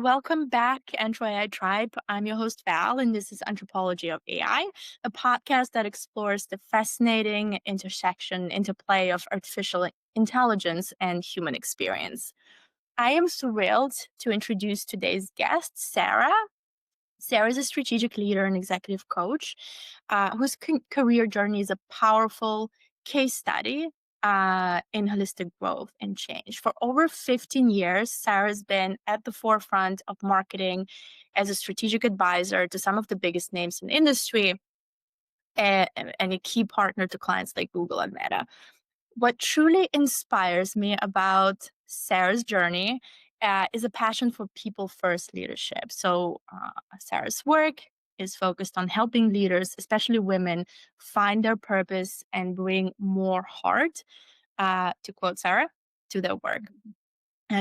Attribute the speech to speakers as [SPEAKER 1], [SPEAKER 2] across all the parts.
[SPEAKER 1] Welcome back, Android AI Tribe. I'm your host, Val, and this is Anthropology of AI, a podcast that explores the fascinating interplay of artificial intelligence and human experience. I am thrilled to introduce today's guest, Sarah. Sarah is a strategic leader and executive coach whose career journey is a powerful case study in holistic growth and change. For over 15 years, Sarah's been at the forefront of marketing as a strategic advisor to some of the biggest names in the industry and a key partner to clients like Google and Meta. What truly inspires me about Sarah's journey is a passion for people first leadership. Sarah's work is focused on helping leaders, especially women, find their purpose and bring more heart, to quote Sarah, to their work.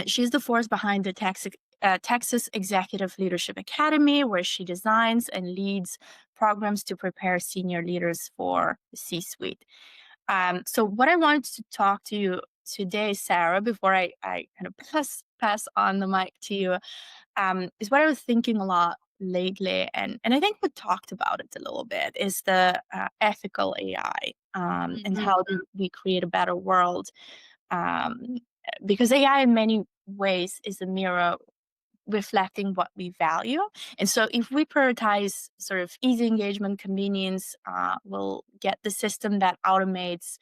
[SPEAKER 1] She's the force behind the Texas Executive Leadership Academy, where she designs and leads programs to prepare senior leaders for the C suite. So what I wanted to talk to you today, Sarah, before I kind of pass on the mic to you, is what I was thinking a lot lately, and I think we talked about it a little bit, is the ethical AI, and
[SPEAKER 2] Mhm.
[SPEAKER 1] how do we create a better world? Um, because AI in many ways is a mirror reflecting what we value. And so if we prioritize sort of easy engagement, convenience, we'll get the system that automates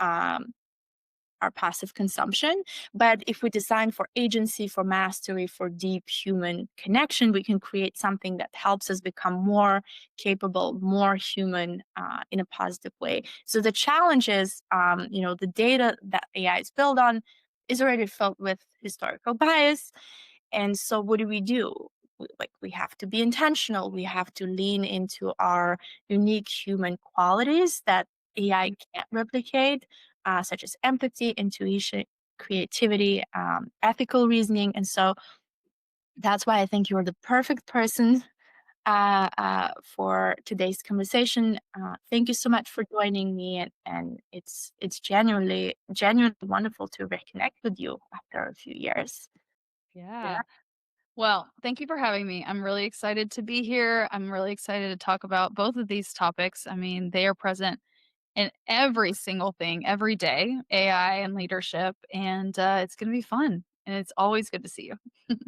[SPEAKER 1] um, our passive consumption. But if we design for agency, for mastery, for deep human connection, we can create something that helps us become more capable, more human in a positive way. So the challenge is, the data that AI is built on is already filled with historical bias. And so what do we do? We have to be intentional. We have to lean into our unique human qualities that AI can't replicate, such as empathy, intuition, creativity, ethical reasoning. And so that's why I think you're the perfect person for today's conversation. Thank you so much for joining me, and it's genuinely wonderful to reconnect with you after a few years.
[SPEAKER 2] Yeah. Well, thank you for having me. I'm really excited to be here. I'm really excited to talk about both of these topics. I mean, they are present in every single thing every day, AI and leadership, and it's going to be fun. And it's always good to see you.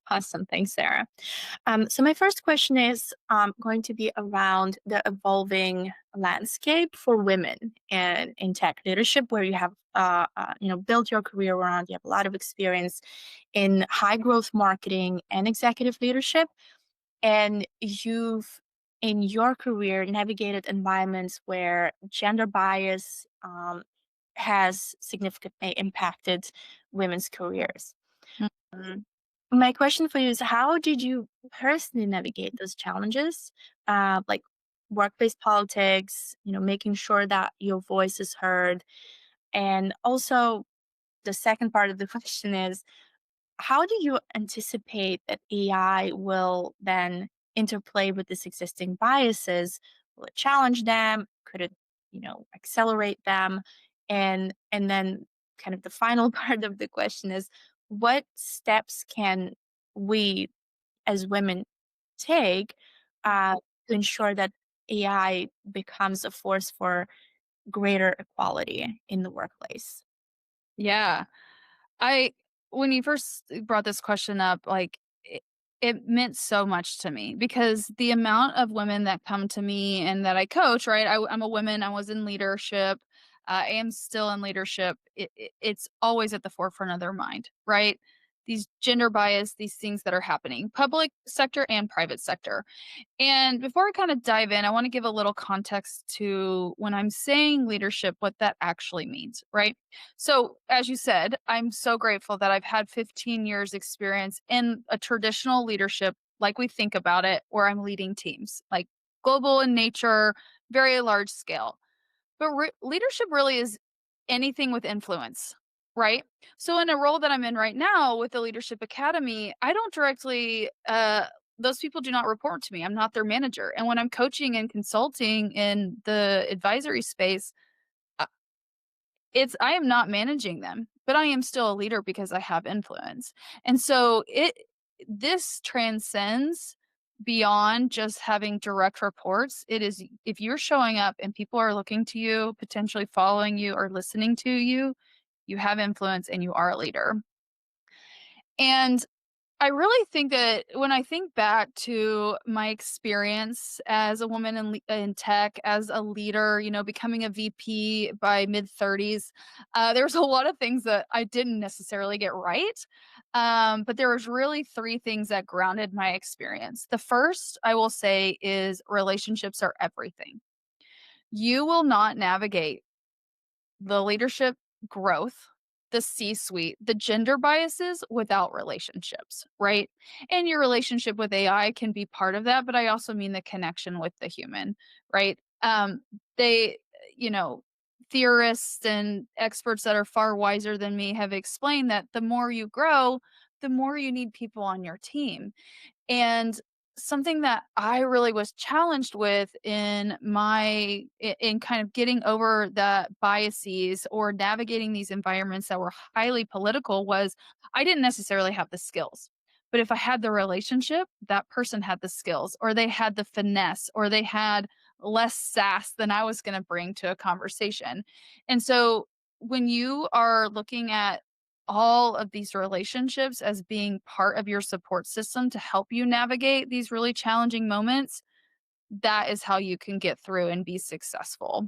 [SPEAKER 1] Awesome. Thanks, Sarah. So my first question is going to be around the evolving landscape for women and in tech leadership, where you have built your career around. You have a lot of experience in high growth marketing and executive leadership, and you've in your career navigated environments where gender bias has significantly impacted women's careers. Um, my question for you is, how did you personally navigate those challenges, like workplace politics, making sure that your voice is heard? And also, the second part of the question is, how do you anticipate that AI will then interplay with these existing biases? Will it challenge them? Could it, accelerate them? And then kind of the final part of the question is, what steps can we as women take to ensure that AI becomes a force for greater equality in the workplace?
[SPEAKER 2] Yeah. I when you first brought this question up, like it meant so much to me because the amount of women that come to me and that I coach, right? I'm a woman. I was in leadership. I am still in leadership. It's always at the forefront of their mind, right? These gender bias, these things that are happening, public sector and private sector. And before I kind of dive in, I want to give a little context to when I'm saying leadership, what that actually means, right? So, as you said, I'm so grateful that I've had 15 years experience in a traditional leadership like we think about it, where I'm leading teams, like global in nature, very large scale. But leadership really is anything with influence, right? So in a role that I'm in right now with the Leadership Academy, I don't directly those people do not report to me. I'm not their manager. And when I'm coaching and consulting in the advisory space, uh, it's I am not managing them, but I am still a leader because I have influence. And so this transcends beyond just having direct reports. It is if you're showing up and people are looking to you, potentially following you or listening to you, you have influence and you are a leader. And I really think that when I think back to my experience as a woman in tech, as a leader, becoming a VP by mid 30s, there's a lot of things that I didn't necessarily get right. But there was really three things that grounded my experience. The first, I will say, is relationships are everything. You will not navigate the leadership growth, the C-suite, the gender biases without relationships, right? And your relationship with AI can be part of that, but I also mean the connection with the human, right? They, you know, theorists and experts that are far wiser than me have explained that the more you grow, the more you need people on your team. And something that I really was challenged with in kind of getting over the biases or navigating these environments that were highly political was I didn't necessarily have the skills. But if I had the relationship, that person had the skills, or they had the finesse, or they had less sass than I was going to bring to a conversation. And so when you are looking at all of these relationships as being part of your support system to help you navigate these really challenging moments, that is how you can get through and be successful.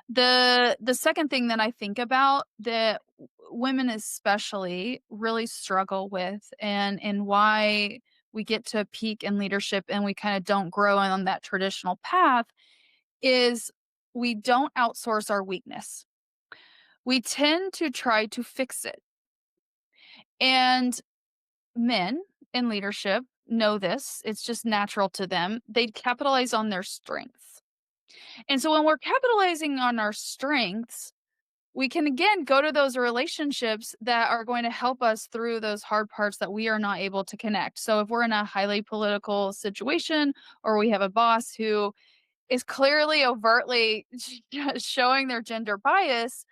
[SPEAKER 2] The second thing that I think about that women especially really struggle with and why we get to a peak in leadership and we kind of don't grow on that traditional path is we don't outsource our weakness. We tend to try to fix it. And men in leadership know this. It's just natural to them. They capitalize on their strengths. And so when we're capitalizing on our strengths, we can again go to those relationships that are going to help us through those hard parts that we are not able to connect. So if we're in a highly political situation or we have a boss who is clearly overtly showing their gender bias,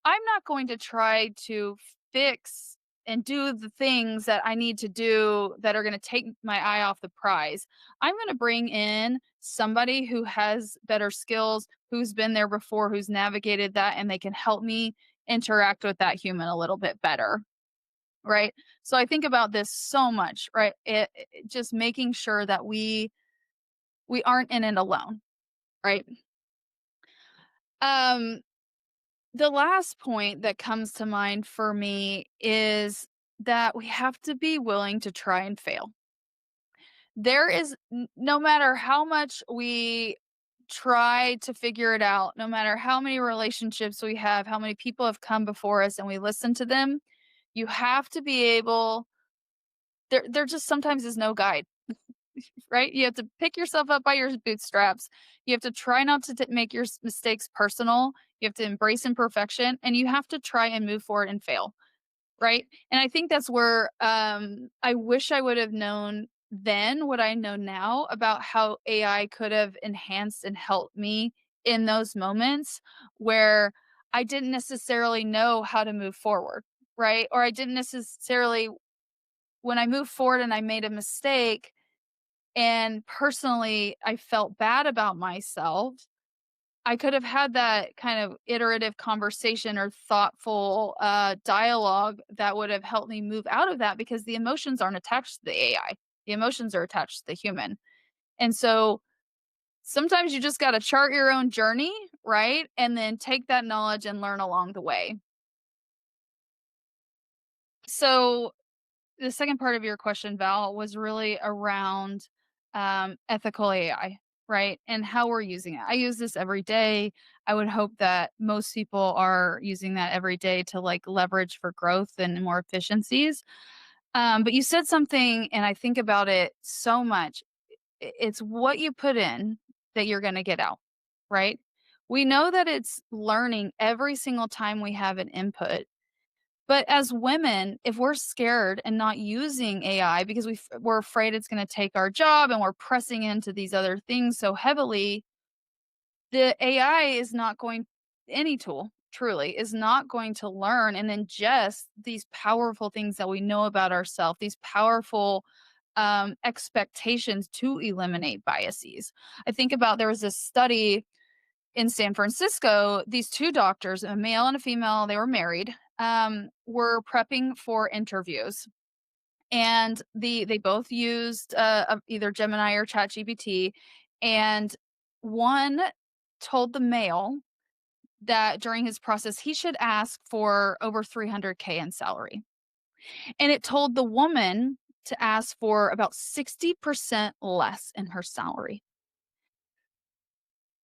[SPEAKER 2] I'm not going to try to fix and do the things that I need to do that are going to take my eye off the prize. I'm going to bring in somebody who has better skills, who's been there before, who's navigated that, and they can help me interact with that human a little bit better. Right. So I think about this so much, right? Just making sure that we aren't in it alone. Right. Um, The last point that comes to mind for me is that we have to be willing to try and fail. There is no matter how much we try to figure it out, no matter how many relationships we have, how many people have come before us and we listen to them, you have to be able there just sometimes is no guide, right? You have to pick yourself up by your bootstraps. You have to try not to make your mistakes personal. You have to embrace imperfection and you have to try and move forward and fail. Right? And I think that's where, I wish I would have known then what I know now about how AI could have enhanced and helped me in those moments where I didn't necessarily know how to move forward, right? Or I didn't necessarily when I moved forward and I made a mistake and personally I felt bad about myself, I could have had that kind of iterative conversation or thoughtful, dialogue that would have helped me move out of that because the emotions aren't attached to the AI. The emotions are attached to the human. And so sometimes you just gotta chart your own journey, right? And then take that knowledge and learn along the way. So the second part of your question, Val, was really around ethical AI, right? And how we're using it. I use this every day. I would hope that most people are using that every day to like leverage for growth and more efficiencies. But you said something, and I think about it so much. It's what you put in that you're going to get out, right? We know that it's learning every single time we have an input, but as women, if we're scared and not using AI because we're afraid it's gonna take our job and we're pressing into these other things so heavily, the AI is not going any tool. truly, is not going to learn and ingest these powerful things that we know about ourselves, these powerful expectations to eliminate biases. I think about there was this study in San Francisco, these two doctors, a male and a female, they were married, were prepping for interviews. And they both used either Gemini or ChatGPT. And one told the male that during his process he should ask for over 300K in salary. And it told the woman to ask for about 60% less in her salary.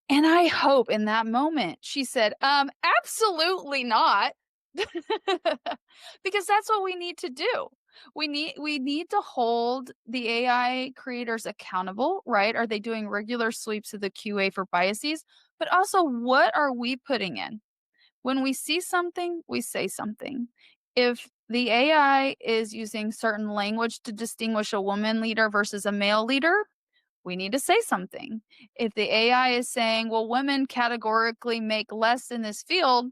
[SPEAKER 2] And I hope in that moment she said, absolutely not. Because that's what we need to do. We need to hold the AI creators accountable, right? Are they doing regular sweeps of the QA for biases? But also, what are we putting in? When we see something, we say something. If the AI is using certain language to distinguish a woman leader versus a male leader, we need to say something. If the AI is saying, well, women categorically make less in this field,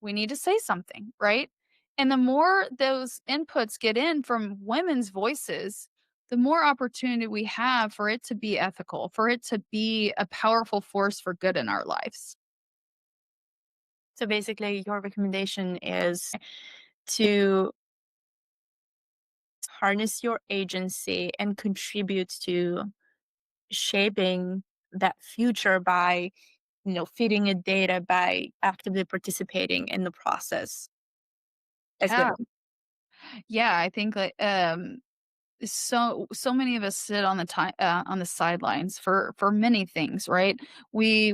[SPEAKER 2] we need to say something, right? And the more those inputs get in from women's voices, the more opportunity we have for it to be ethical, for it to be a powerful force for good in our lives.
[SPEAKER 1] So basically, your recommendation is to harness your agency and contribute to shaping that future by, feeding it data, by actively participating in the process as
[SPEAKER 2] Yeah.
[SPEAKER 1] women.
[SPEAKER 2] Yeah, I think like so many of us sit on the time on the sidelines for many things, right? We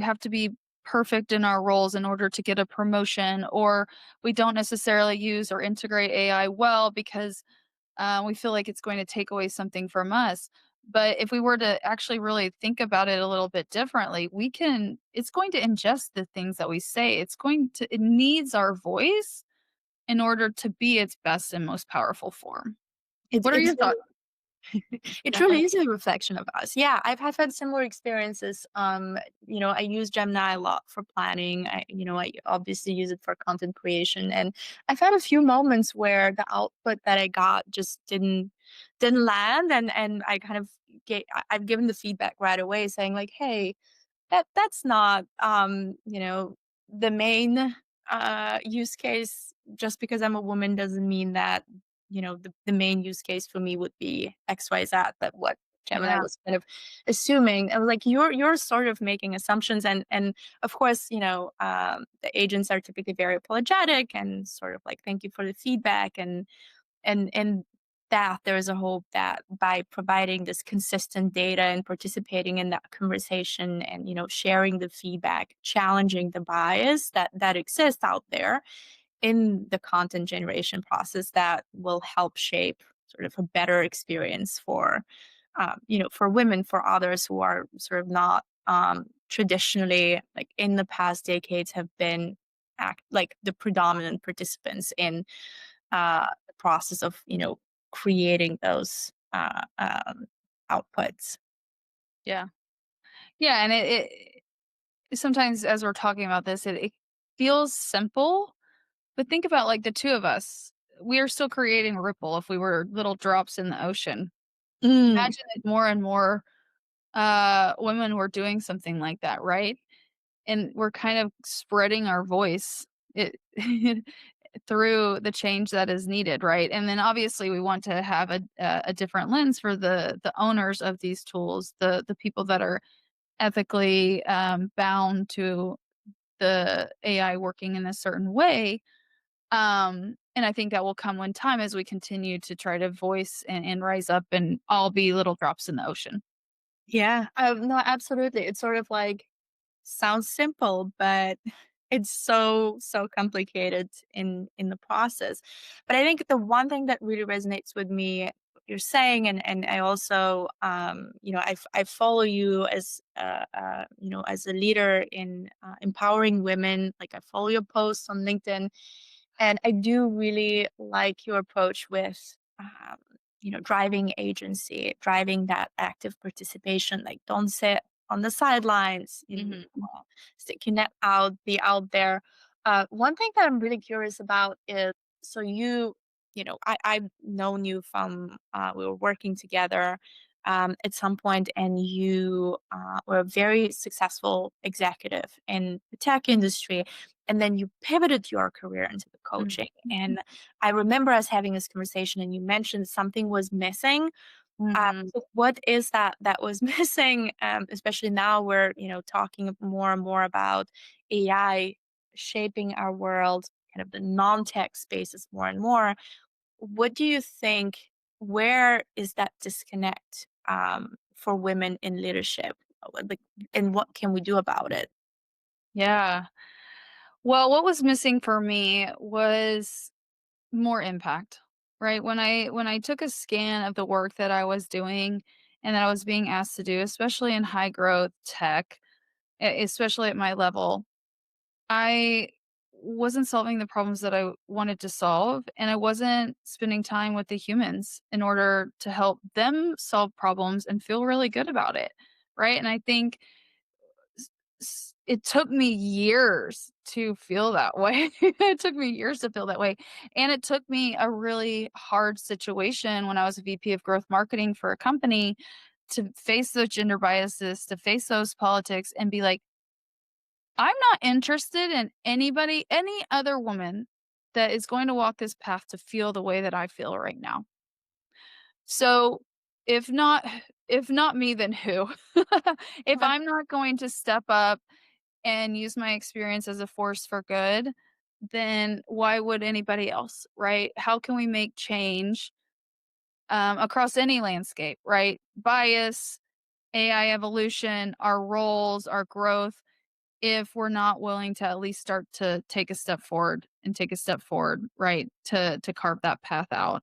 [SPEAKER 2] have to be perfect in our roles in order to get a promotion, or we don't necessarily use or integrate AI well because we feel like it's going to take away something from us. But if we were to actually really think about it a little bit differently, it's going to ingest the things that we say. It needs our voice in order to be its best and most powerful form.
[SPEAKER 1] It's
[SPEAKER 2] What are
[SPEAKER 1] it's
[SPEAKER 2] your thoughts?
[SPEAKER 1] it
[SPEAKER 2] Yeah, go
[SPEAKER 1] truly
[SPEAKER 2] ahead.
[SPEAKER 1] is a reflection of us. Yeah, I've had similar experiences. I use Gemini a lot for planning. I obviously use it for content creation, and I've had a few moments where the output that I got just didn't land, and I kind of I've given the feedback right away, saying like, "Hey, that's not the main use case. Just because I'm a woman doesn't mean that the main use case for me would be XYZ, that what Gemini
[SPEAKER 2] Yeah,
[SPEAKER 1] was kind of assuming. I was like, you're sort of making assumptions, and of course, the agents are typically very apologetic and sort of like, thank you for the feedback, and that there is a hope that by providing this consistent data and participating in that conversation, and sharing the feedback, challenging the bias that exists out there in the content generation process, that will help shape sort of a better experience for for women, for others who are sort of not traditionally, like in the past decades, have been like the predominant participants in the process of creating those outputs.
[SPEAKER 2] yeah, yeah, and sometimes as we're talking about this, it feels simple, but think about like the two of us. We are still creating a ripple if we were little drops in the ocean.
[SPEAKER 1] Mm.
[SPEAKER 2] Imagine if more and more women were doing something like that, right? And we're kind of spreading our voice it through the change that is needed, right? And then obviously we want to have a different lens for the owners of these tools, the people that are ethically bound to the AI working in a certain way. And I think that will come when time as we continue to try to voice and rise up and all be little drops in the ocean.
[SPEAKER 1] Yeah, no, absolutely. It's sort of like, sounds simple, but it's so complicated in the process. But I think the one thing that really resonates with me, what you're saying, and I also, I follow you as as a leader in empowering women. Like, I follow your posts on LinkedIn, and I do really like your approach with, driving agency, driving that active participation. Like, don't sit on the sidelines,
[SPEAKER 2] Mhm.
[SPEAKER 1] stick your neck out, be out there. One thing that I'm really curious about is so I've known you from we were working together at some point, and you were a very successful executive in the tech industry, and then you pivoted your career into the coaching.
[SPEAKER 2] Mhm.
[SPEAKER 1] And I remember us having this conversation, and you mentioned something was missing.
[SPEAKER 2] Mhm.
[SPEAKER 1] So what is that was missing, especially now we're, talking more and more about AI shaping our world, kind of the non-tech spaces more and more. What do you think, where is that disconnect for women in leadership? Like, and what can we do about it?
[SPEAKER 2] Yeah. Well, what was missing for me was more impact, right? When I took a scan of the work that I was doing and that I was being asked to do, especially in high growth tech, especially at my level, I wasn't solving the problems that I wanted to solve, and I wasn't spending time with the humans in order to help them solve problems and feel really good about it, right? And I think it took me years to feel that way. It took me years to feel that way. And it took me a really hard situation when I was a VP of growth marketing for a company to face those gender biases, to face those politics and be like, I'm not interested in any other woman that is going to walk this path to feel the way that I feel right now. So if not if not me, then who? If
[SPEAKER 1] Right.
[SPEAKER 2] I'm not going to step up and use my experience as a force for good, then why would anybody else, right? How can we make change across any landscape, right? Bias, AI evolution, our roles, our growth, if we're not willing to at least start to take a step forward and take a step forward, right? To carve that path out.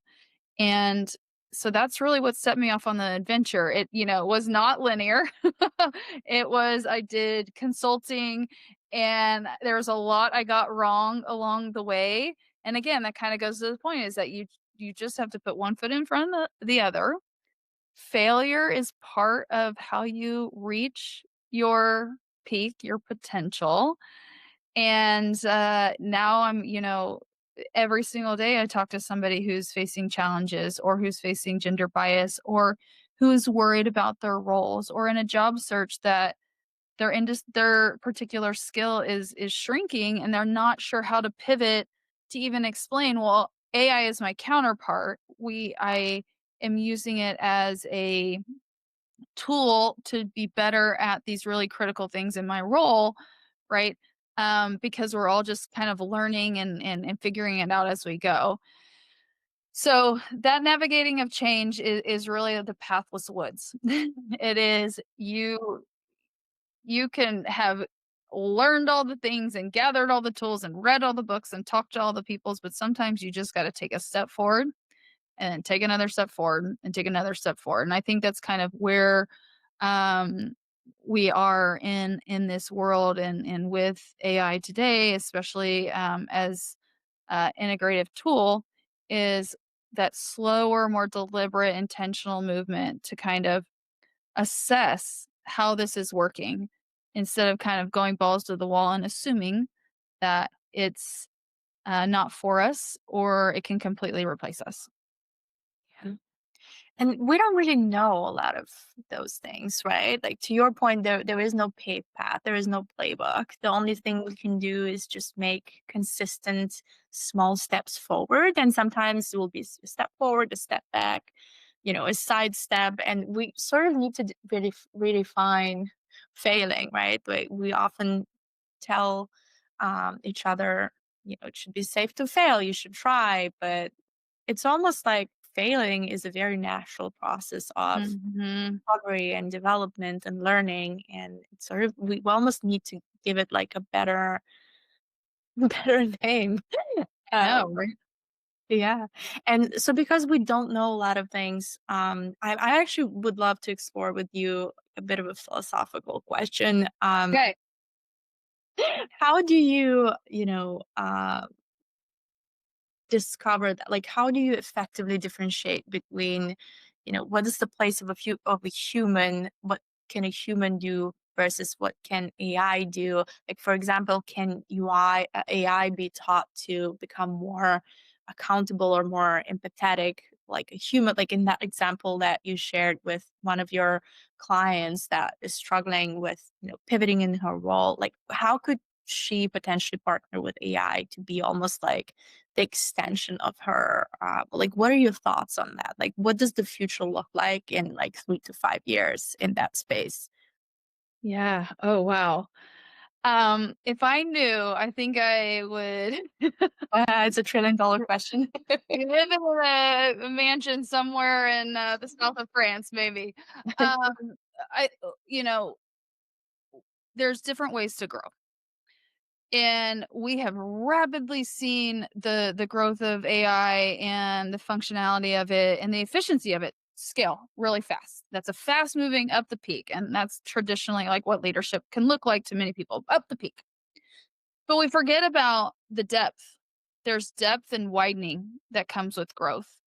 [SPEAKER 2] And so that's really what set me off on the adventure. It was not linear. It was I did consulting and there was a lot I got wrong along the way. And again, that kind of goes to the point is that you just have to put one foot in front of the other. Failure is part of how you reach your peak, your potential. And now every single day I talk to somebody who's facing challenges or who's facing gender bias or who's worried about their roles or in a job search that their particular skill is shrinking and they're not sure how to pivot to even explain, well, AI is my counterpart. I am using it as a tool to be better at these really critical things in my role, right? Because we're all just kind of learning and figuring it out as we go. So that navigating of change is really the pathless woods. It is you can have learned all the things and gathered all the tools and read all the books and talked to all the peoples, but sometimes you just got to take a step forward and take another step forward and take another step forward. And I think that's kind of where um, we are in this world and with AI today, especially as integrative tool, is that slower, more deliberate, intentional movement to kind of assess how this is working instead of kind of going balls to the wall and assuming that it's not for us or it can completely replace us.
[SPEAKER 1] And we don't really know a lot of those things, right? Like to your point, there is no paved path, there is no playbook. The only thing we can do is just make consistent small steps forward. And sometimes it will be a step forward, a step back, a side step. And we sort of need to really redefine failing, right? Like we often tell each other, it should be safe to fail, you should try, but it's almost like failing is a very natural process of
[SPEAKER 2] Mhm.
[SPEAKER 1] recovery and development and learning, and it's sort of we almost need to give it like a better better name.
[SPEAKER 2] No,
[SPEAKER 1] Um,
[SPEAKER 2] right?
[SPEAKER 1] yeah, and so because we don't know a lot of things, I actually would love to explore with you a bit of a philosophical question.
[SPEAKER 2] Okay.
[SPEAKER 1] How do you, discover that, like, how do you effectively differentiate between, what is the place of a human, what can a human do versus what can AI do? Like, for example, can AI be taught to become more accountable or more empathetic, like a human, like in that example that you shared with one of your clients that is struggling with, pivoting in her role? Like, how could she potentially partner with AI to be almost like the extension of her? Like, what are your thoughts on that? Like, what does the future look like in like 3 to 5 years in that space?
[SPEAKER 2] Yeah. Oh, wow. If I knew, I think I would
[SPEAKER 1] It's a $1 trillion question.
[SPEAKER 2] live in a mansion somewhere in the south of France, maybe. Um, I, you know, there's different ways to grow. And we have rapidly seen the growth of AI and the functionality of it and the efficiency of it scale really fast. That's a fast moving up the peak. And that's traditionally like what leadership can look like to many people, up the peak. But we forget about the depth. There's depth and widening that comes with growth.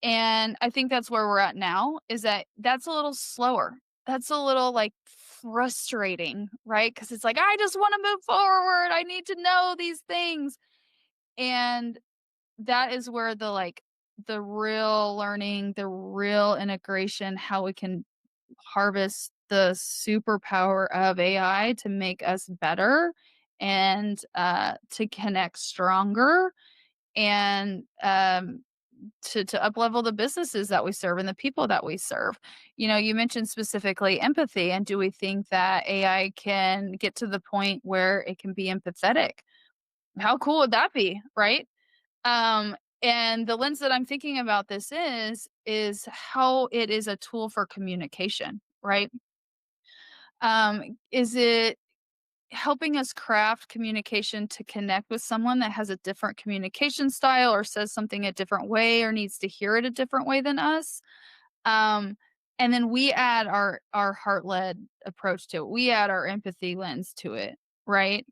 [SPEAKER 2] And I think that's where we're at now, is that that's a little slower. That's a little, like, frustrating, right? Because it's like, "I just wanna move forward. I need to know these things." And that is where the real learning, the real integration, how we can harvest the superpower of AI to make us better and, to connect stronger and, to uplevel the businesses that we serve and the people that we serve. You mentioned specifically empathy, and do we think that AI can get to the point where it can be empathetic? How cool would that be, right? Um, and the lens that I'm thinking about this is how it is a tool for communication, right? Is it helping us craft communication to connect with someone that has a different communication style or says something a different way or needs to hear it a different way than us? Um, and then we add our heart-led approach to it. We add our empathy lens to it, right?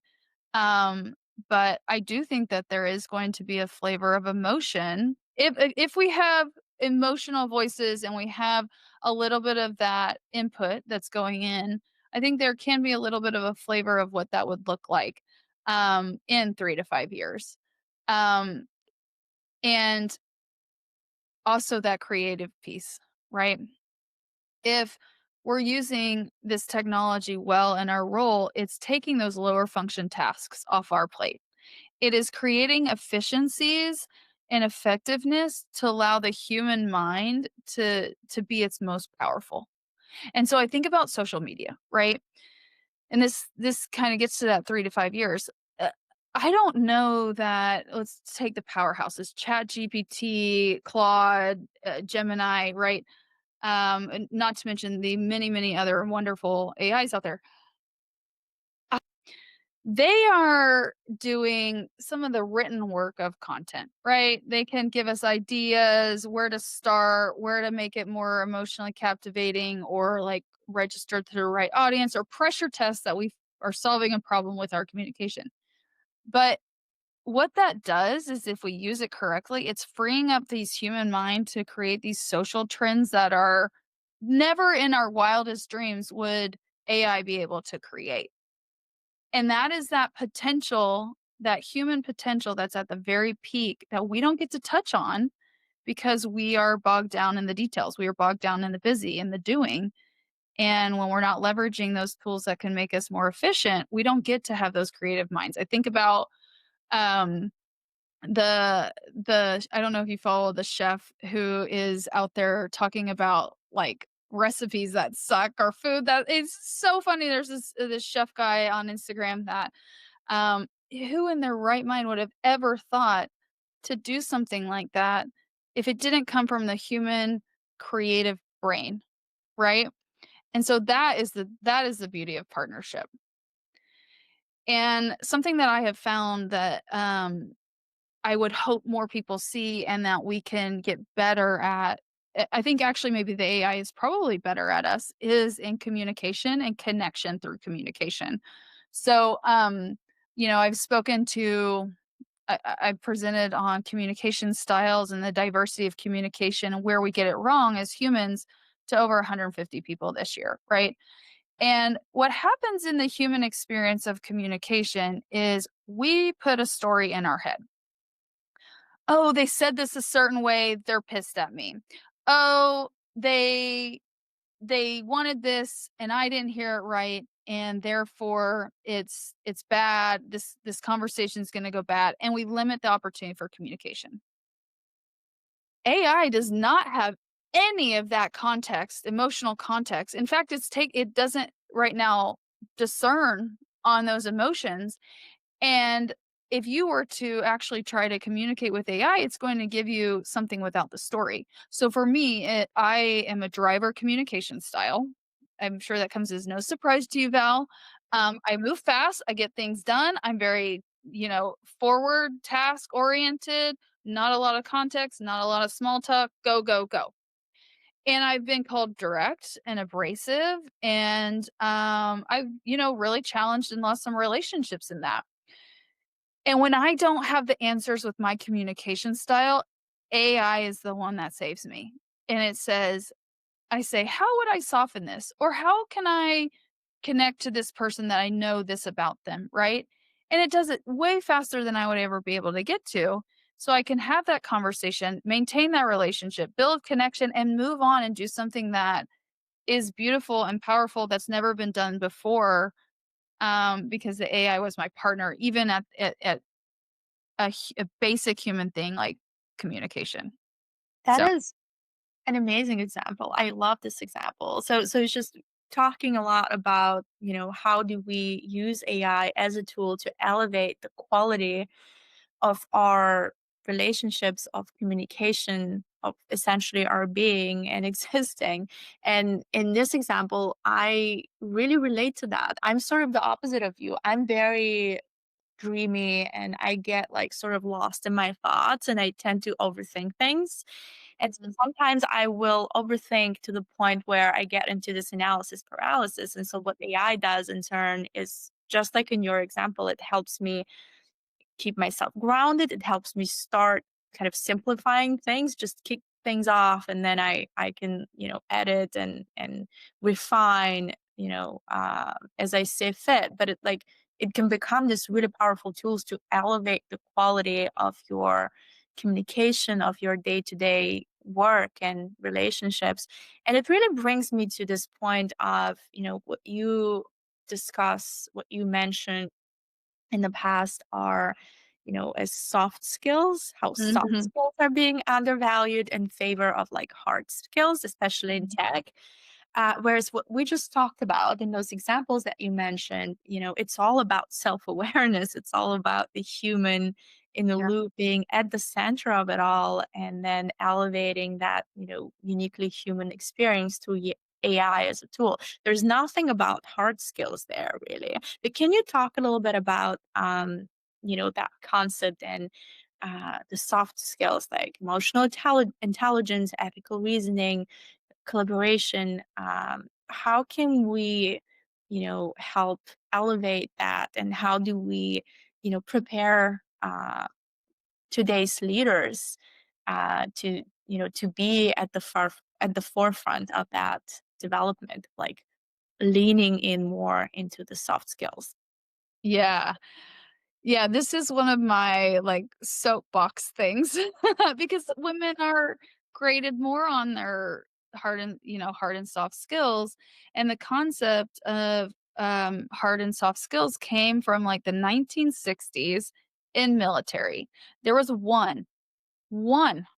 [SPEAKER 2] Um, but I do think that there is going to be a flavor of emotion if we have emotional voices and we have a little bit of that input that's going in. I think there can be a little bit of a flavor of what that would look like in 3 to 5 years. Um, and also that creative piece, right? If we're using this technology well in our role, it's taking those lower function tasks off our plate. It is creating efficiencies and effectiveness to allow the human mind to be its most powerful. And so I think about social media, right? And this kind of gets to that 3 to 5 years. Uh, I don't know that let's take the powerhouses, Chat GPT, Claude, Gemini, right? And not to mention the many, many other wonderful AIs out there. They are doing some of the written work of content, right? They can give us ideas, where to start, where to make it more emotionally captivating or like registered to the right audience or pressure test that we are solving a problem with our communication. But what that does is if we use it correctly, it's freeing up these human mind to create these social trends that are never in our wildest dreams would AI be able to create. And that is that potential, that human potential that's at the very peak that we don't get to touch on because we are bogged down in the details. We are bogged down in the busy, in the doing. And when we're not leveraging those tools that can make us more efficient, we don't get to have those creative minds. I think about um the I don't know if you follow the chef who is out there talking about like recipes that suck or food that is so funny. There's this chef guy on Instagram that who in their right mind would have ever thought to do something like that if it didn't come from the human creative brain, right? And so that is the beauty of partnership. And something that I have found that I would hope more people see and that we can get better at. I think actually maybe the AI is probably better at us is in communication and connection through communication. So, I've spoken to I've presented on communication styles and the diversity of communication and where we get it wrong as humans to over 150 people this year, right? And what happens in the human experience of communication is we put a story in our head. Oh, they said this a certain way, they're pissed at me. Oh, they wanted this and I didn't hear it right and therefore it's bad. This conversation is going to go bad and we limit the opportunity for communication. AI does not have any of that context, emotional context. In fact, it doesn't right now discern on those emotions, and if you were to actually try to communicate with AI, it's going to give you something without the story. So for me, I am a driver communication style. I'm sure that comes as no surprise to you, Val. I move fast. I get things done. I'm very, forward task oriented. Not a lot of context. Not a lot of small talk. Go, go, go. And I've been called direct and abrasive, and I've really challenged and lost some relationships in that. And when I don't have the answers with my communication style, AI is the one that saves me. And I say, how would I soften this? Or how can I connect to this person that I know this about them? Right. And it does it way faster than I would ever be able to get to. So I can have that conversation, maintain that relationship, build connection, and move on and do something that is beautiful and powerful that's never been done before. Because the AI was my partner, even at a basic human thing like communication.
[SPEAKER 1] That
[SPEAKER 2] So
[SPEAKER 1] is an amazing example. I love this example. So it's just talking a lot about, how do we use AI as a tool to elevate the quality of our relationships, of communication, of essentially our being and existing. And in this example, I really relate to that. I'm sort of the opposite of you. I'm very dreamy and I get like sort of lost in my thoughts and I tend to overthink things. And so
[SPEAKER 2] Mhm.
[SPEAKER 1] sometimes I will overthink to the point where I get into this analysis paralysis. And so what AI does in turn is just like in your example, it helps me keep myself grounded. It helps me start kind of simplifying things, just kick things off, and then I can edit and refine as I see fit. But it can become this really powerful tools to elevate the quality of your communication of your day to day work and relationships. And it really brings me to this point of what you discuss, what you mentioned in the past are, as soft skills, how soft
[SPEAKER 2] Mhm.
[SPEAKER 1] skills are being undervalued in favor of like hard skills, especially in
[SPEAKER 2] Mhm.
[SPEAKER 1] tech. Whereas what we just talked about in those examples that you mentioned, it's all about self awareness. It's all about the human in the
[SPEAKER 2] Yeah.
[SPEAKER 1] loop being at the center of it all and then elevating that, uniquely human experience through AI as a tool. There's nothing about hard skills there really. But can you talk a little bit about, that concept and the soft skills like emotional intelligence, ethical reasoning, collaboration? How can we, help elevate that, and how do we, prepare today's leaders to be at the forefront of that development, like leaning in more into the soft skills?
[SPEAKER 2] Yeah. Yeah, this is one of my, like, soapbox things because women are graded more on their hard and soft skills, and the concept of, hard and soft skills came from, like, the 1960s in military. There was one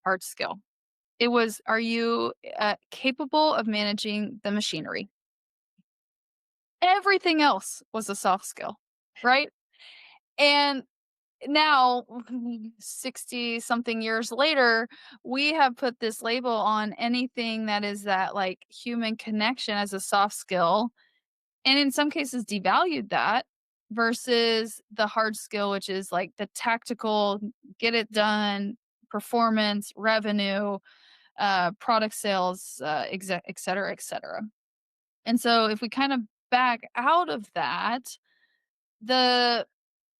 [SPEAKER 2] hard skill. It was, "Are you, capable of managing the machinery?" Everything else was a soft skill, right? And now 60 something years later, we have put this label on anything that is that like human connection as a soft skill, and in some cases devalued that versus the hard skill, which is like the tactical, get it done, performance, revenue, product sales, et cetera, et cetera. And so if we kind of back out of that, the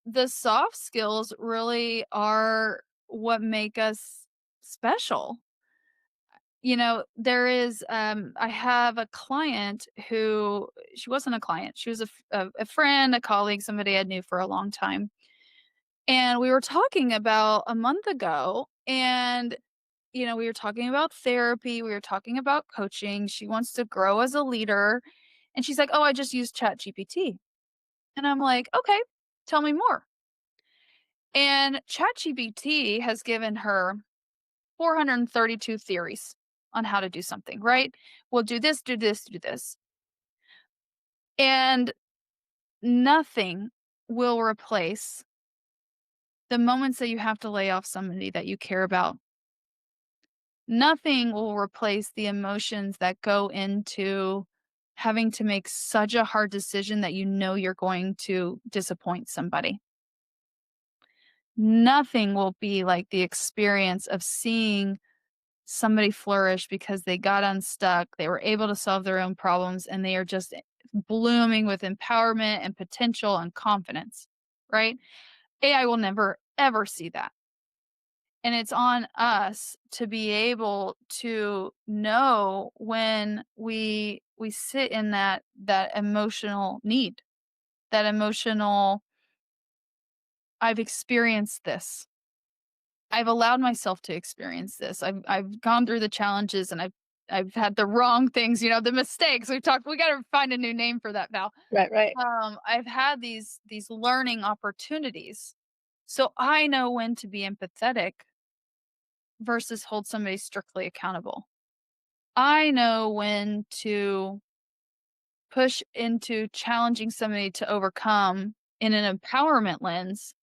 [SPEAKER 2] the soft skills really are what make us special. there is, I have a client who she wasn't a client. She was a friend, a colleague, somebody I knew for a long time. And we were talking about a month ago, and we were talking about therapy, we were talking about coaching. She wants to grow as a leader, and she's like, "Oh, I just used Chat GPT." And I'm like, "Okay, tell me more." And Chat GPT has given her 432 theories on how to do something, right? Well, do this, do this, do this. And nothing will replace the moments that you have to lay off somebody that you care about. Nothing will replace the emotions that go into having to make such a hard decision that you know you're going to disappoint somebody. Nothing will be like the experience of seeing somebody flourish because they got unstuck, they were able to solve their own problems, and they are just blooming with empowerment and potential and confidence, right? AI will never ever see that. And it's on us to be able to know when we sit in that emotional need, that emotional, I've experienced this. I've allowed myself to experience this. I've gone through the challenges, and I've had the wrong things, the mistakes. We gotta find a new name for that now.
[SPEAKER 1] Right, right.
[SPEAKER 2] I've had these learning opportunities. So I know when to be empathetic versus hold somebody strictly accountable. I know when to push into challenging somebody to overcome in an empowerment lens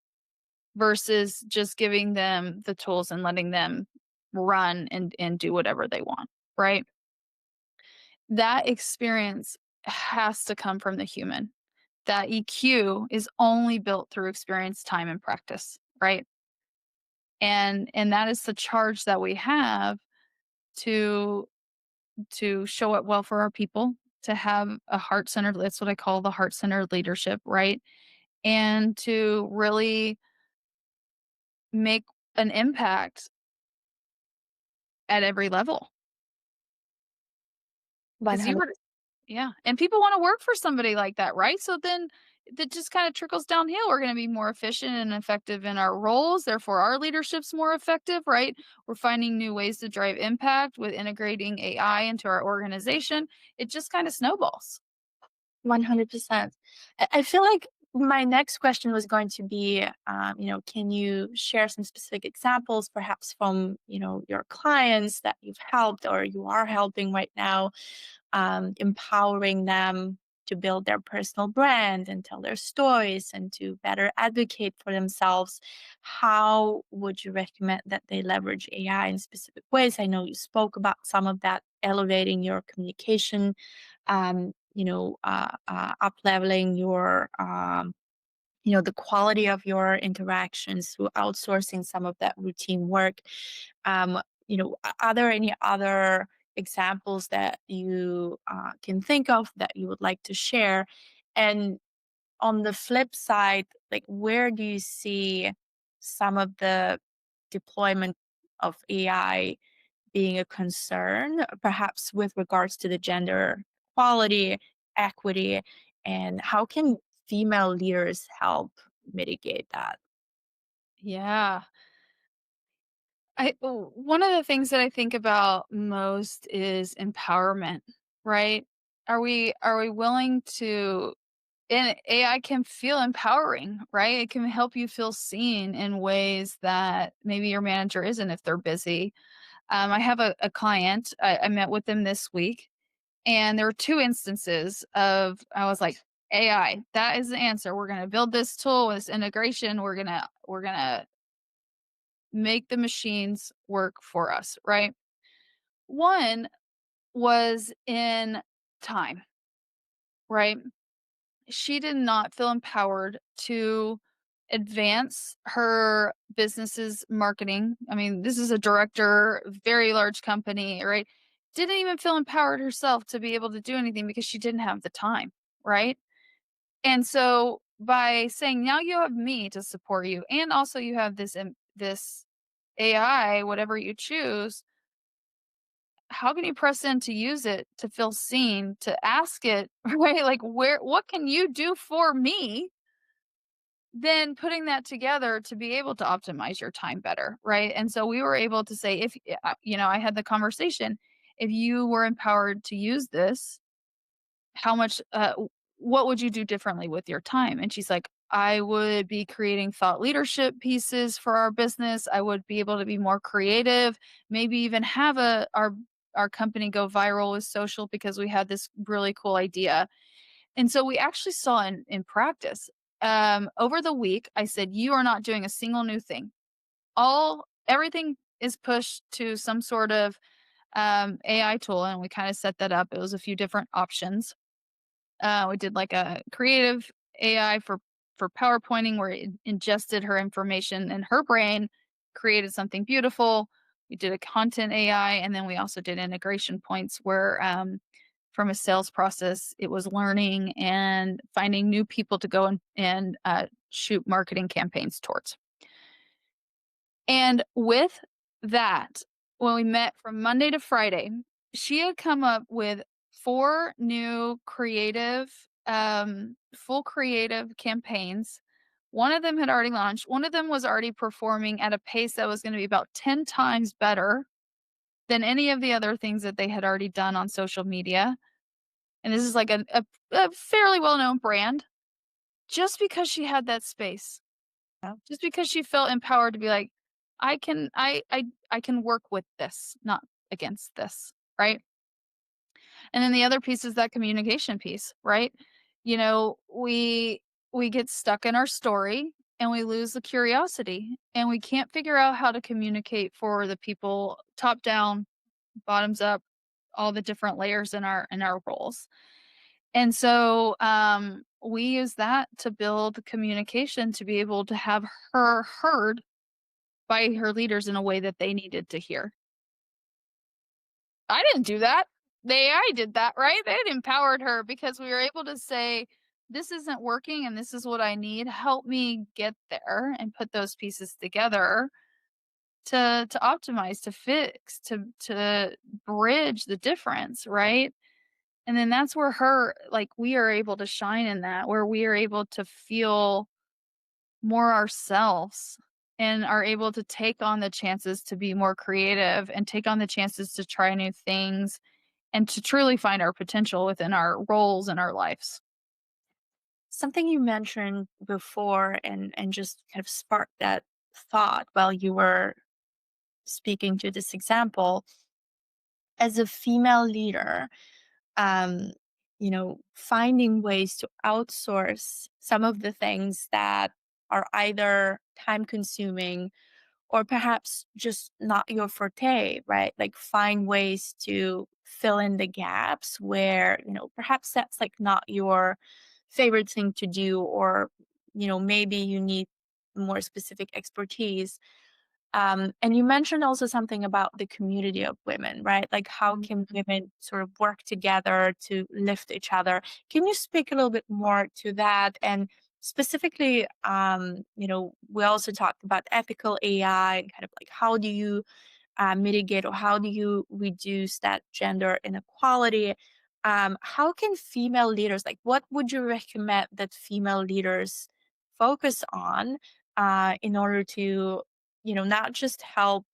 [SPEAKER 2] versus just giving them the tools and letting them run and do whatever they want, right? That experience has to come from the human. That EQ is only built through experience, time, and practice, right? And that is the charge that we have to show up well for our people, to have a heart-centered, that's what I call the heart-centered leadership, right? And to really make an impact at every level. Because you
[SPEAKER 1] 100.
[SPEAKER 2] were Yeah, and people wanna work for somebody like that, right? So then that just kinda trickles downhill. We're gonna be more efficient and effective in our roles, therefore our leadership's more effective, right? We're finding new ways to drive impact with integrating AI into our organization. It just kinda snowballs.
[SPEAKER 1] 100%. I feel like my next question was going to be, can you share some specific examples, perhaps from, your clients that you've helped or you are helping right now, empowering them to build their personal brand and tell their stories and to better advocate for themselves. How would you recommend that they leverage AI in specific ways? I know you spoke about some of that, elevating your communication, up leveling your the quality of your interactions through outsourcing some of that routine work. Are there any other examples that you can think of that you would like to share? And on the flip side, like, where do you see some of the deployment of AI being a concern, perhaps with regards to the gender equality, equity, and how can female leaders help mitigate that?
[SPEAKER 2] Yeah. One of the things that I think about most is empowerment, right? Are we willing to, and AI can feel empowering, right? It can help you feel seen in ways that maybe your manager isn't if they're busy. I have a client, I met with them this week, and there were two instances of, I was like, AI, that is the answer. We're going to build this tool, this integration. We're going to make the machines work for us, right? One was in time, right? She did not feel empowered to advance her business's marketing. I mean, this is a director, very large company, right? Didn't even feel empowered herself to be able to do anything because she didn't have the time, right? And so by saying now you have me to support you, and also you have this AI, whatever you choose, how can you press in to use it, to feel seen, to ask it, right? Like, what can you do for me? Then putting that together to be able to optimize your time better, right? And so we were able to say, if, I had the conversation, if you were empowered to use this, how much, what would you do differently with your time? And she's like, I would be creating thought leadership pieces for our business. I would be able to be more creative, maybe even have our company go viral with social because we had this really cool idea. And so we actually saw in practice. Over the week, I said, you are not doing a single new thing. Everything is pushed to some sort of AI tool, and we kind of set that up. It was a few different options. We did like a creative AI for PowerPointing where it ingested her information in her brain, created something beautiful. We did a content AI, and then we also did integration points where from a sales process, it was learning and finding new people to go and shoot marketing campaigns towards. And with that, when we met from Monday to Friday, she had come up with 4 new full creative campaigns. One of them had already launched. One of them was already performing at a pace that was gonna be about 10 times better than any of the other things that they had already done on social media. And this is like a fairly well-known brand, just because she had that space.
[SPEAKER 1] Yeah.
[SPEAKER 2] Just because she felt empowered to be like, I can work with this, not against this, right? And then the other piece is that communication piece, right? You know, we get stuck in our story and we lose the curiosity and we can't figure out how to communicate for the people top down, bottoms up, all the different layers in our roles. And so we use that to build communication to be able to have her heard by her leaders in a way that they needed to hear. I didn't do that. The AI did that, right? They had empowered her because we were able to say, this isn't working and this is what I need. Help me get there and put those pieces together to optimize, to fix, to bridge the difference, right? And then that's where we are able to shine in that, where we are able to feel more ourselves and are able to take on the chances to be more creative and take on the chances to try new things and to truly find our potential within our roles and our lives.
[SPEAKER 1] Something you mentioned before and just kind of sparked that thought while you were speaking to this example. As a female leader, um, finding ways to outsource some of the things that are either time consuming or perhaps just not your forte, right? Like find ways to fill in the gaps where, perhaps that's like not your favorite thing to do, or, maybe you need more specific expertise. And you mentioned also something about the community of women, right? Like how can women sort of work together to lift each other? Can you speak a little bit more to that? And specifically, we also talked about ethical AI and kind of like how do you mitigate or how do you reduce that gender inequality? How can female leaders, like, what would you recommend that female leaders focus on in order to, not just help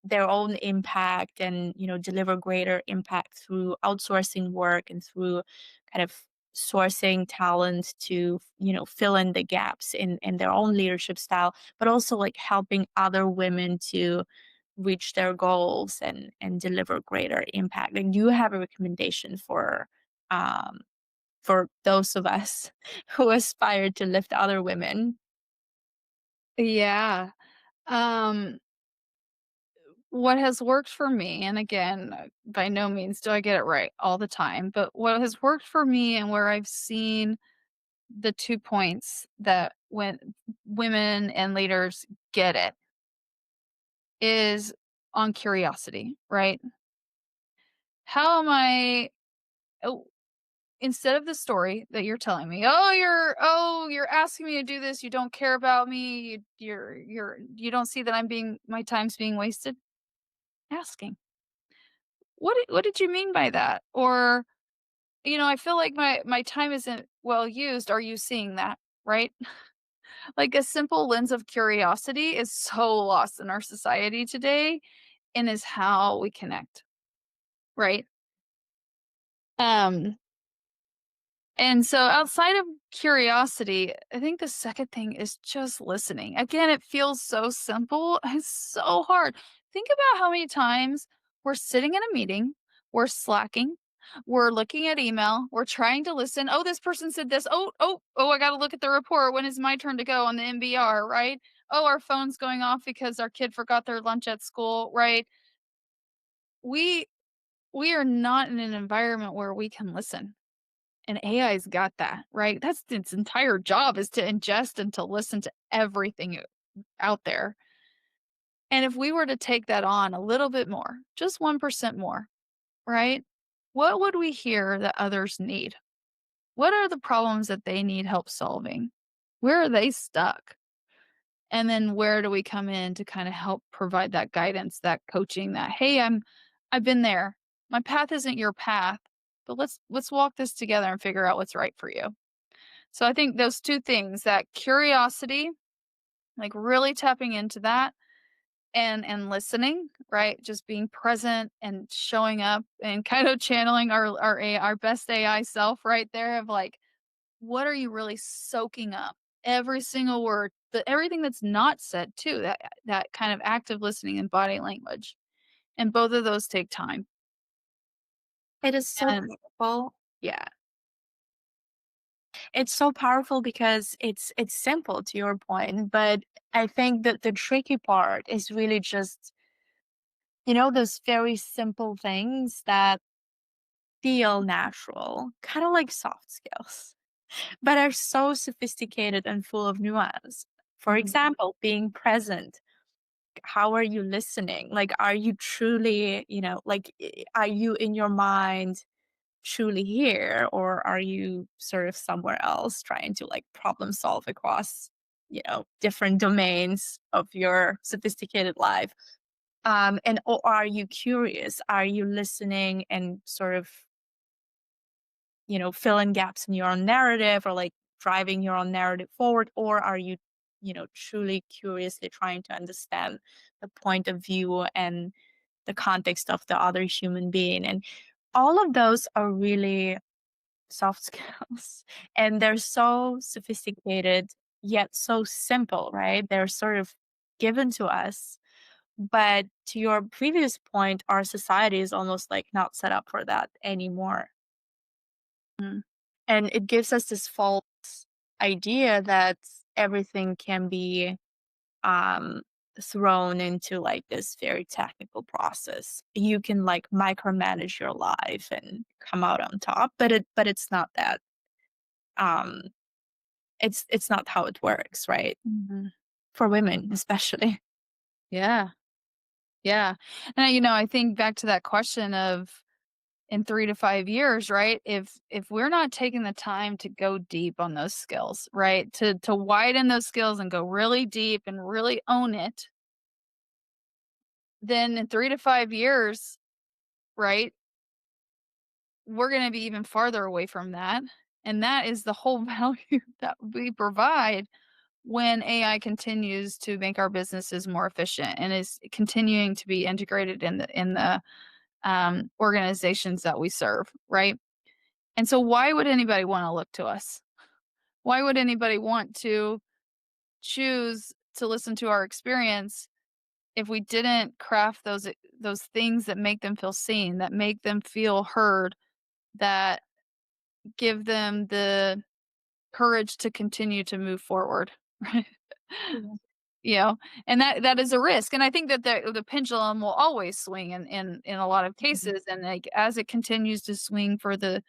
[SPEAKER 1] their own impact and, deliver greater impact through outsourcing work and through kind of sourcing talent to, fill in the gaps in their own leadership style, but also like helping other women to reach their goals and deliver greater impact. And do you have a recommendation um for those of us who aspire to lift other women?
[SPEAKER 2] Yeah. Um, what has worked for me, and again, by no means do I get it right all the time, but what has worked for me and where I've seen the 2 points that when women and leaders get it is on curiosity, right? How am I oh, instead of the story that you're telling me, you're asking me to do this, you don't care about me, you don't see that my time's being wasted?" Asking. what did you mean by that?" Or, "I feel like my time isn't well used. Are you seeing that?" Right? Like, a simple lens of curiosity is so lost in our society today and is how we connect, right? Um, and so outside of curiosity, I think the second thing is just listening. Again, it feels so simple. It's so hard. Think about how many times we're sitting in a meeting, we're slacking, we're looking at email, we're trying to listen. Oh, this person said this. Oh, I got to look at the report. When is my turn to go on the MBR, right? Oh, our phone's going off because our kid forgot their lunch at school, right? We we are not in an environment where we can listen. And AI's got that, right? That's its entire job is to ingest and to listen to everything out there. And if we were to take that on a little bit more, just 1% more, right? What would we hear that others need? What are the problems that they need help solving? Where are they stuck? And then where do we come in to kind of help provide that guidance, that coaching, that hey, I've been there. My path isn't your path, but let's walk this together and figure out what's right for you. So I think those 2 things, that curiosity, like really tapping into that and listening, right? Just being present and showing up and kind of channeling our best AI self right there of like, what are you really soaking up? Every single word, everything that's not said too, that kind of active listening and body language. And both of those take time.
[SPEAKER 1] It is so
[SPEAKER 2] And
[SPEAKER 1] powerful. Yeah. It's so powerful because it's simple to your point, but I think that the tricky part is really just, those very simple things that feel natural, kind of like soft skills, but are so sophisticated and full of nuance. For
[SPEAKER 2] Mhm.
[SPEAKER 1] example, being present. How are you listening? Like, are you truly, are you in your mind truly here, or are you sort of somewhere else trying to like problem solve across, different domains of your sophisticated life? And or are you curious? Are you listening and sort of, fill in gaps in your own narrative, or like driving your own narrative forward? Or are you, truly curiously trying to understand the point of view and the context of the other human being? And all of those are really soft skills, and they're so sophisticated yet so simple, right? They're sort of given to us, but to your previous point, our society is almost like not set up for that anymore.
[SPEAKER 2] Mm.
[SPEAKER 1] And it gives us this false idea that everything can be um thrown into like this very technical process. You can like micromanage your life and come out on top, but it's not that. Um it's not how it works, right?
[SPEAKER 2] Mhm.
[SPEAKER 1] For women especially.
[SPEAKER 2] Yeah. Yeah. And I think back to that question of in 3 to 5 years, right? If we're not taking the time to go deep on those skills, right? To widen those skills and go really deep and really own it, then in 3 to 5 years, right, we're going to be even farther away from that. And that is the whole value that we provide when AI continues to make our businesses more efficient and is continuing to be integrated in the organizations that we serve, right? And so why would anybody wanna look to us? Why would anybody want to choose to listen to our experience if we didn't craft those things that make them feel seen, that make them feel heard, that give them the courage to continue to move forward, right?
[SPEAKER 1] Yeah.
[SPEAKER 2] You know, and that is a risk, and I think that the pendulum will always swing in a lot of
[SPEAKER 1] Mhm.
[SPEAKER 2] cases, and, like, as it continues to swing for those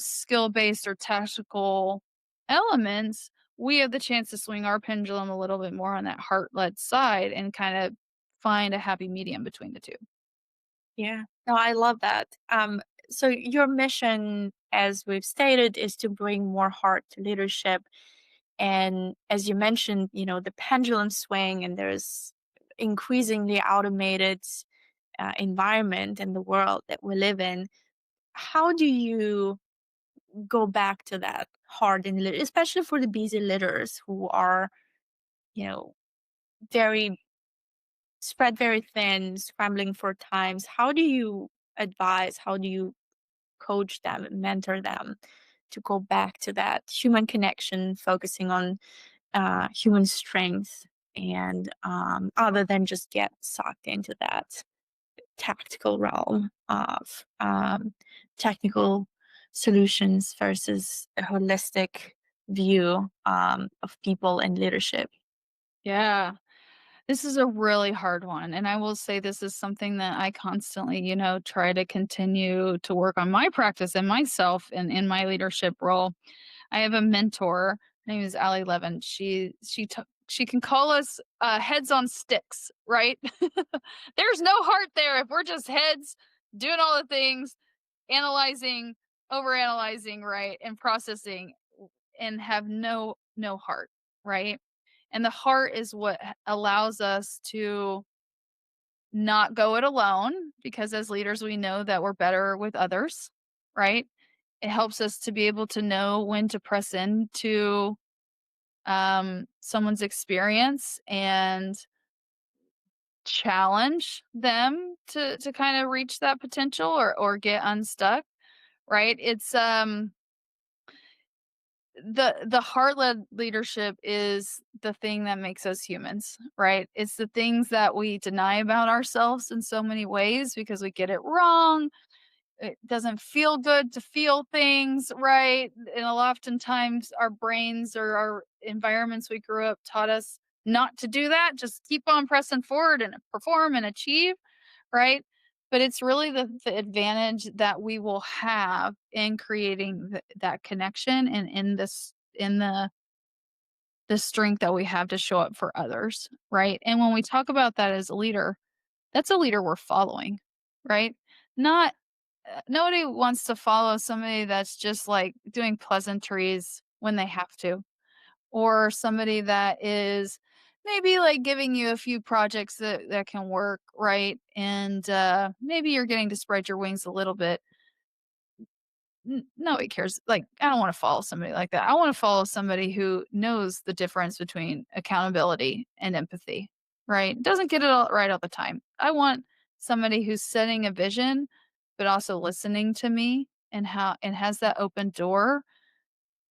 [SPEAKER 2] skill-based or tactical elements, we have the chance to swing our pendulum a little bit more on that heart-led side and kinda find a happy medium between the 2.
[SPEAKER 1] Yeah. No, I love that. So your mission, as we've stated, is to bring more heart to leadership. And as you mentioned, the pendulum swing, and there's increasingly automated environment and the world that we live in, how do you go back to that hard and especially for the busy leaders who are, you know, very spread very thin, scrambling for times? How do you advise? How do you coach them and mentor them to go back to that human connection, focusing on human strength, and other than just get sucked into that tactical realm of technical solutions versus a holistic view of people and leadership?
[SPEAKER 2] Yeah. This is a really hard one, and I will say this is something that I constantly, try to continue to work on my practice and myself in my leadership role. I have a mentor. Her name is Allie Levin. She can call us heads on sticks, right? There's no heart there if we're just heads doing all the things, analyzing, overanalyzing, right, and processing, and have no heart, right? And the heart is what allows us to not go it alone, because as leaders we know that we're better with others, right? It helps us to be able to know when to press into someone's experience and challenge them to kind of reach that potential, or get unstuck, right? It's the heart-led leadership is the thing that makes us humans, right? It's the things that we deny about ourselves in so many ways because we get it wrong. It doesn't feel good to feel things, right? And oftentimes our brains or our environments we grew up taught us not to do that. Just keep on pressing forward and perform and achieve, right? But it's really the advantage that we will have in creating that connection, and in the strength that we have to show up for others, right? And when we talk about that as a leader, that's a leader we're following, right? Not nobody wants to follow somebody that's just like doing pleasantries when they have to, or somebody that is maybe like giving you a few projects that can work, right? And maybe you're getting to spread your wings a little bit. Nobody cares. Like, I don't want to follow somebody like that. I want to follow somebody who knows the difference between accountability and empathy, right? Doesn't get it all right all the time. I want somebody who's setting a vision, but also listening to me, and has that open door.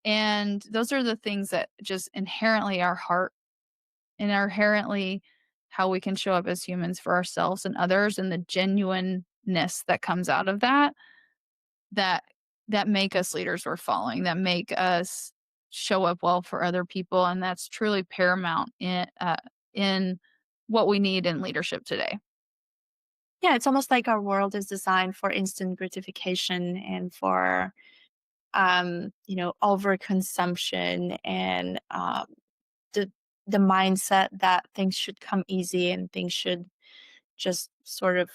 [SPEAKER 2] And those are the things that just inherently our heart, and are inherently how we can show up as humans for ourselves and others, and the genuineness that comes out of that that make us leaders we're following, that make us show up well for other people, and that's truly paramount in what we need in leadership today.
[SPEAKER 1] Yeah, it's almost like our world is designed for instant gratification and for overconsumption, and the the mindset that things should come easy and things should just sort of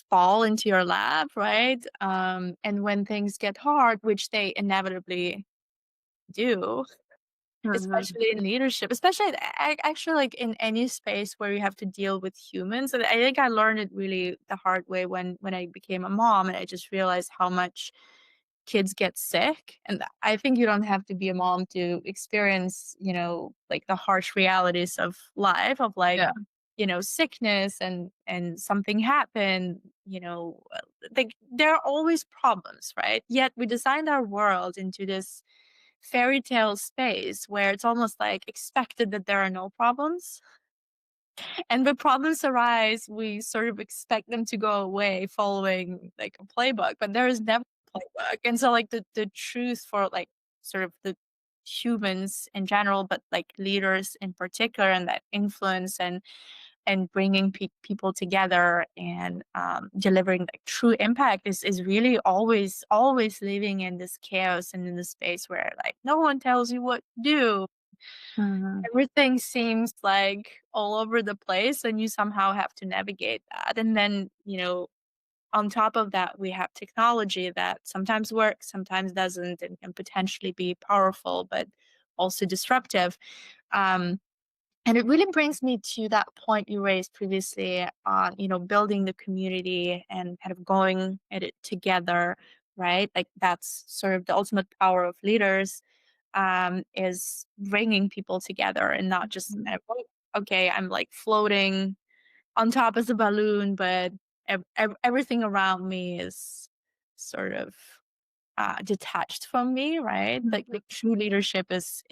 [SPEAKER 1] fall into your lap, right? And when things get hard, which they inevitably do,
[SPEAKER 2] Mhm.
[SPEAKER 1] especially in leadership, especially actually like in any space where you have to deal with humans. And I think I learned it really the hard way when I became a mom, and I just realized how much kids get sick. And I think you don't have to be a mom to experience, like the harsh realities of life, of like,
[SPEAKER 2] Yeah.
[SPEAKER 1] sickness and something happened, like there are always problems, right? Yet we designed our world into this fairy tale space where it's almost like expected that there are no problems. And when problems arise, we sort of expect them to go away following like a playbook, but there is never a playbook. And so like the truth for like sort of the humans in general, but like leaders in particular, and that influence and bringing people together and delivering like true impact is really always living in this chaos and in this space where like no one tells you what to do.
[SPEAKER 2] Mhm.
[SPEAKER 1] Everything seems like all over the place, and you somehow have to navigate that. And then, on top of that, we have technology that sometimes works, sometimes doesn't, and can potentially be powerful, but also disruptive. Um, And it really brings me to that point you raised previously on, building the community and kind of going at it together, right? Like that's sort of the ultimate power of leaders, is bringing people together and not just
[SPEAKER 2] Mhm.
[SPEAKER 1] kind of, "Oh, okay, I'm like floating on top as a balloon, but everything around me is sort of detached from me, right?
[SPEAKER 2] Mhm.
[SPEAKER 1] Like true leadership is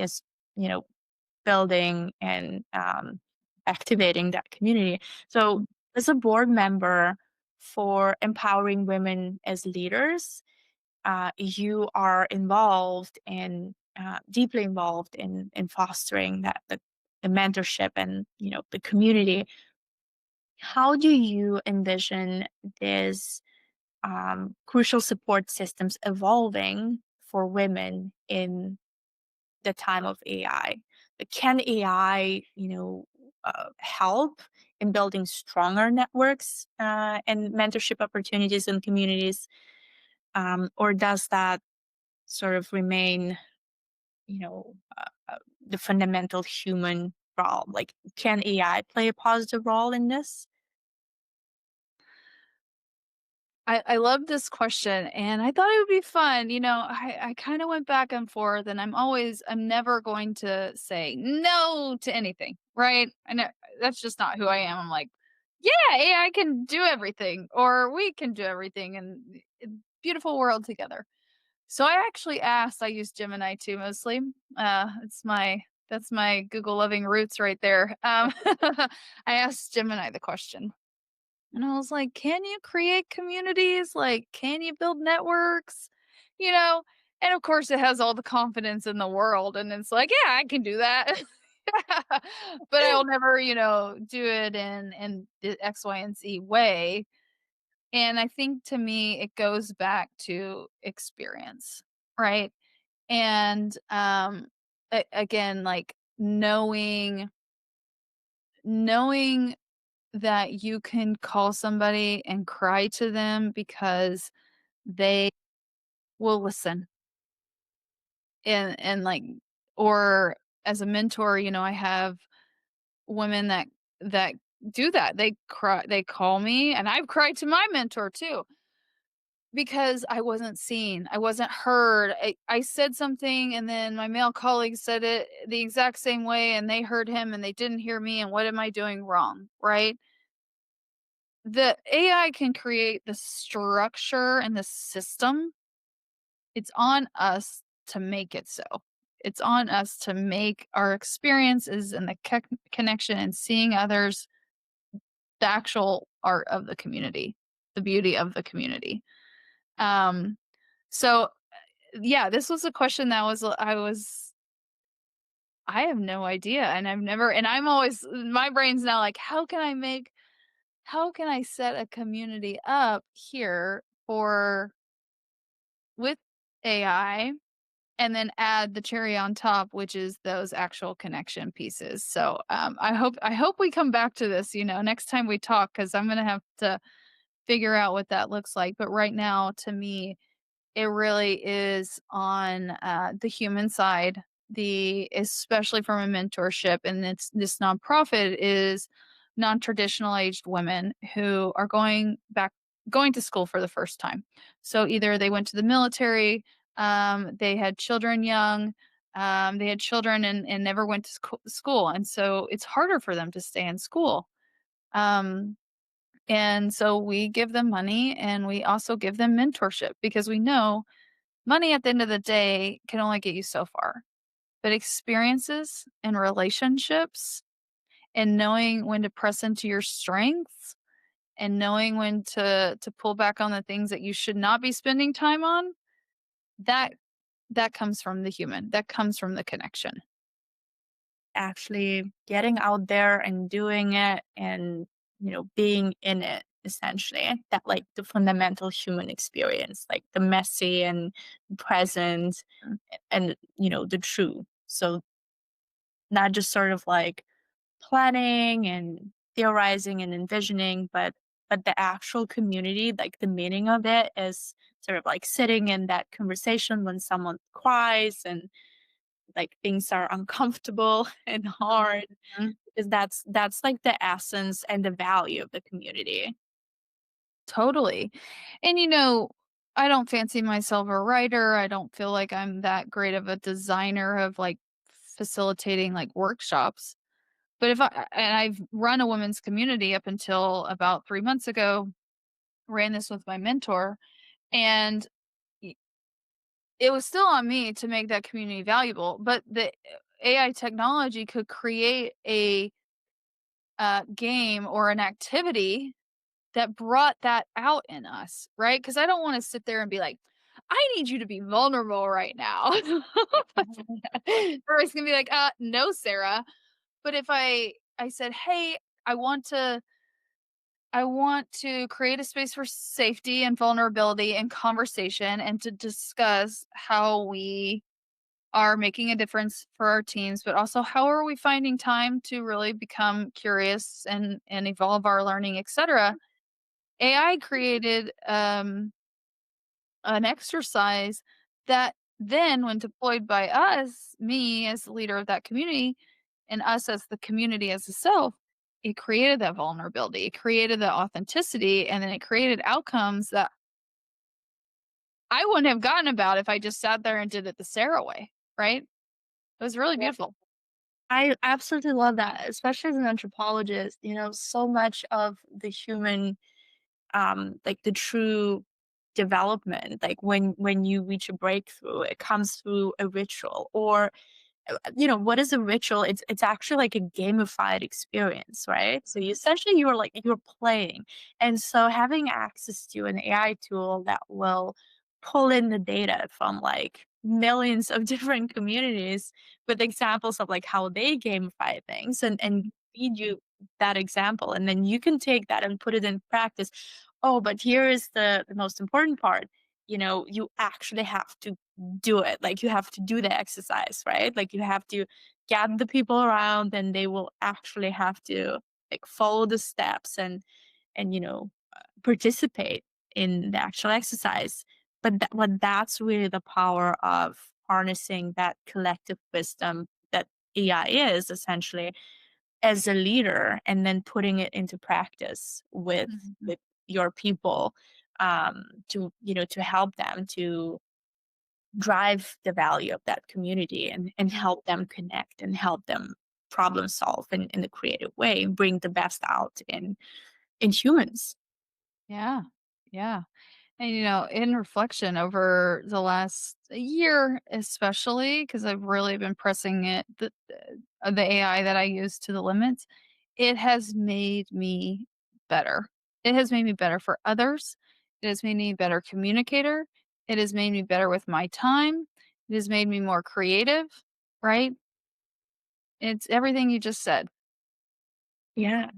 [SPEAKER 1] you know building and activating that community. So, as a board member for empowering women as leaders, you are involved and deeply involved in fostering the mentorship and the community. How do you envision this crucial support systems evolving for women in the time of AI? But can AI, help in building stronger networks and mentorship opportunities in communities, or does that sort of remain, you know, the fundamental human role? Like, can AI play a positive role in this?
[SPEAKER 2] I love this question, and I thought it would be fun. I kind of went back and forth, and I'm never going to say no to anything, right? I know that's just not who I am. I'm like, yeah, AI can do everything, or we can do everything, and beautiful world together. So I actually asked. I use Gemini too, mostly. That's my Google loving roots right there. I asked Gemini the question. And I was like, "Can you create communities? Like, can you build networks?" You know? And of course, it has all the confidence in the world, and it's like, "Yeah, I can do that." But I'll never, do it in the X, Y, and Z way. And I think to me, it goes back to experience, right? And, again, like, knowing that you can call somebody and cry to them because they will listen, and like, or as a mentor, I have women that do that. They call me, and I've cried to my mentor too because I wasn't seen. I wasn't heard. I said something, and then my male colleague said it the exact same way, and they heard him and they didn't hear me, and what am I doing wrong, right? The AI can create the structure and the system. It's on us to make it so. It's on us to make our experiences and the connection and seeing others the actual art of the community, the beauty of the community. Um, so yeah, this was a question that I have no idea, and I'm always my brain's now like, how can I set a community up here for with AI, and then add the cherry on top, which is those actual connection pieces. So, I hope we come back to this, next time we talk, because I'm gonna have to figure out what that looks like. But right now, to me, it really is on, the human side, the especially from a mentorship, and it's this nonprofit is non-traditional aged women who are going to school for the first time. So either they went to the military, they had children young, they had children and never went to school, and so it's harder for them to stay in school. Um, and so we give them money, and we also give them mentorship because we know money at the end of the day can only get you so far, but experiences and relationships and knowing when to press into your strengths and knowing when to pull back on the things that you should not be spending time on, that that comes from the human. That comes from the connection.
[SPEAKER 1] Actually getting out there and doing it and being in it, essentially, that like the fundamental human experience, like the messy and present,
[SPEAKER 2] Mm.
[SPEAKER 1] and the true. So not just sort of like planning and theorizing and envisioning, but the actual community, like the meaning of it is sort of like sitting in that conversation when someone cries and like things are uncomfortable and hard,
[SPEAKER 2] Mhm.
[SPEAKER 1] because that's like the essence and the value of the community.
[SPEAKER 2] Totally. And, I don't fancy myself a writer. I don't feel like I'm that great of a designer of, like, facilitating, like, workshops. But if I've run a women's community up until about 3 months ago, ran this with my mentor, and I it was still on me to make that community valuable, but the AI technology could create a, game or an activity that brought that out in us, right? Because I don't wanna sit there and be like, "I need you to be vulnerable right now." Or it's gonna be like, no, Sarah." But if I said, "Hey, I want to I want to create a space for safety and vulnerability and conversation and to discuss how we are making a difference for our teams, but also how are we finding time to really become curious and evolve our learning, etc." AI created an exercise that then, when deployed by us, me as the leader of that community, and us as the community as a self, it created that vulnerability. It created the authenticity, and then it created outcomes that I wouldn't have gotten about if I just sat there and did it the Sarah way, right? It was really
[SPEAKER 1] Yeah.
[SPEAKER 2] beautiful.
[SPEAKER 1] I absolutely love that, especially as an anthropologist. So much of the human, like the true development, like when you reach a breakthrough, it comes through a ritual, or what is a ritual? It's actually like a gamified experience, right? So you essentially you're playing. And so having access to an AI tool that will pull in the data from like millions of different communities with examples of like how they gamify things, and feed you that example, and then you can take that and put it in practice. Oh, but here is the most important part. You actually have to do it. Like, you have to do the exercise, right? Like, you have to gather the people around, and they will actually have to, like, follow the steps and, participate in the actual exercise. But that's really the power of harnessing that collective wisdom that AI is essentially, as a leader, and then putting it into practice with
[SPEAKER 2] Mhm.
[SPEAKER 1] with your people, to help them to drive the value of that community, and help them connect and help them problem solve in a creative way and bring the best out in humans.
[SPEAKER 2] Yeah. Yeah. And, in reflection over the last year, especially because I've really been pressing the AI that I use to the limits, it has made me better. It has made me better for others. It has made me a better communicator. It has made me better with my time. It has made me more creative, right? It's everything you just said.
[SPEAKER 1] Yeah,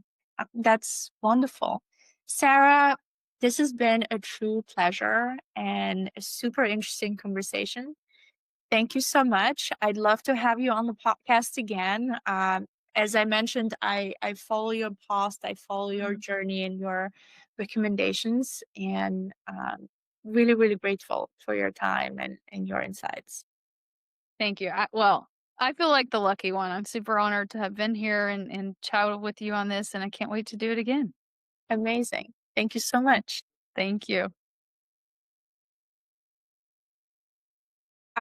[SPEAKER 1] that's wonderful. Sarah, this has been a true pleasure and a super interesting conversation. Thank you so much. I'd love to have you on the podcast again. As I mentioned, I follow your post, I follow your
[SPEAKER 2] Mhm.
[SPEAKER 1] journey and your recommendations, and really, really grateful for your time and your insights.
[SPEAKER 2] Thank you. I feel like the lucky one. I'm super honored to have been here and chatted with you on this, and I can't wait to do it again.
[SPEAKER 1] Amazing. Thank you so much.
[SPEAKER 2] Thank you.